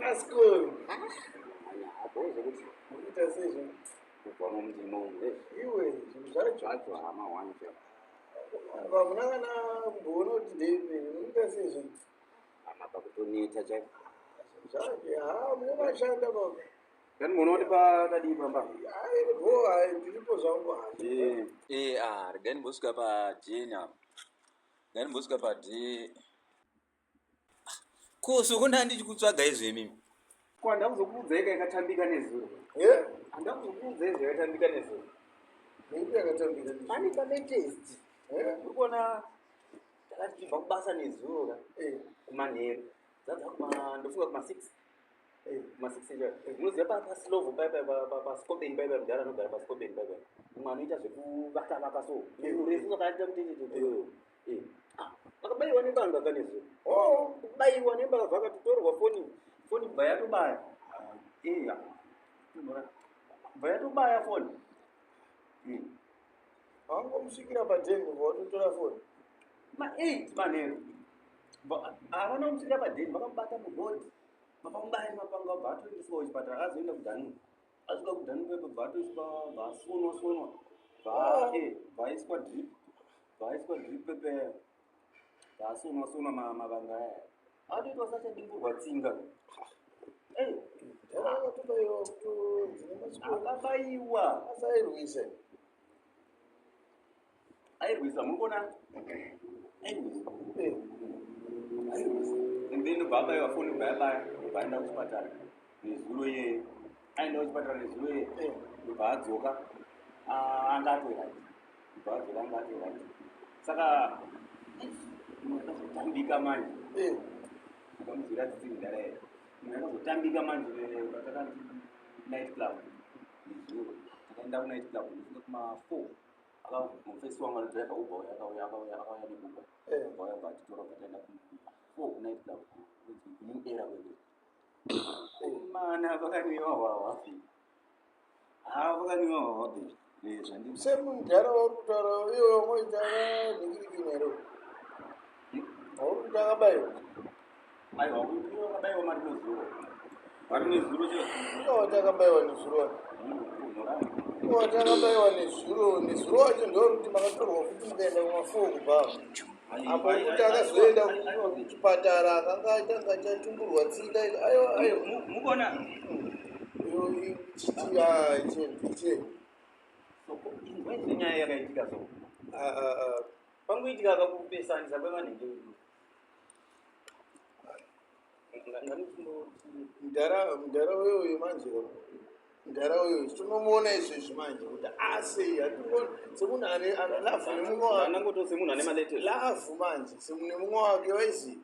Askoni. Aboze ukuthi Ukuta sejo. uvama umndimo nje. Iwe, zvacho. Bathi hama one nje. Vamunangana kumbona kuti David, ukuta sejo. Amapa kutonita nje. Zvacho, munobashanda baba. Kan munoti patadi bamba. Hayi bo, hayi ndiripo zvangu hayi. Rigani mbosvika pajena. Rigani mbosvika paje. Ko soko ndanditi kutsvaga izvo mimi. Ko ndakuzokubvunza yakatambika nezuro. Handakuzokubvunza yakatambika nezuro. Nekuti yakatambika nezuro. Ani palatest. Urikuona takati tibva kubasa nezuro ka. Kumanheru. Ndofunga kuma6. Kuma6 nje. Munoziva paslovo paskobeni baibai mudhara anogara paskobeni baibai. Mumwe anoita zvekuvaka so. Urefu wakaita kuti vakabayiwa nembanga kanezuro. Kubayiwa nembanga vakatorwa foni bva yatobaya. Bva yatobaya foni. Vangomusvikira padheni vatotora foni. Ma8 manheru. Havana kumusvikira padheni vakamubata murodhi. Vakamubaya mapanga bva atoendeswa kuchipatara azoenda kudhanu. Asvika kudhanu pepe bva atoiswa vasonwa. Vaiswa drip. Vaiswa drip pepe. Vasonwa mavanga aya. Atoitwa sachadimburwa tsinga. Akatobayiwa kutodzine masikoni. Akabayiwa. Asairwisa. Airwisa mukona. Airwisa. And then baba yabayiwa baya vaenda kuchipatara nezuro ye. Aenda kuchipatara nezuro ye. Kubva adzoka angatoiraiti. Saka akazotambika manje. Akamuzvira titindara here. Akazotambika manje patakati night club nezuro. Takaenda kunight club ndosvika kuma4. Mufesi wangu anodriva uber akauya nebuba. Vauya vatitora vataenda kuma4 night club. New era wewe. Mana vakaniwa wapi? Vakaniwa wapi? Semundara warutaura iwe moita ningirikinero. Warutakabayiwa. Aiwa, wakabayiwa mari nezuro. Mari nezuro che. Watakabayiwa nezuro. Watakabayiwa nezuro wacho ndokuti makatorwa futi mukaenda kuma4 kubva. Apo kuti akazoenda kuchipatara akanga atanga chatumburwa tsinga. Aiwa. Mukona. Ichi. Waize nyaya yakaitika so. Pangoitika akakupesanisa kwevanenge. Mudhara wewe manje. Mudhara wewe tinomuona izvezvi manje kuti sei hatinoona semunhu ane lafu nemumwe wake. Anangoto semunhu ane malete. Lafu manje semune mumwe wake waizi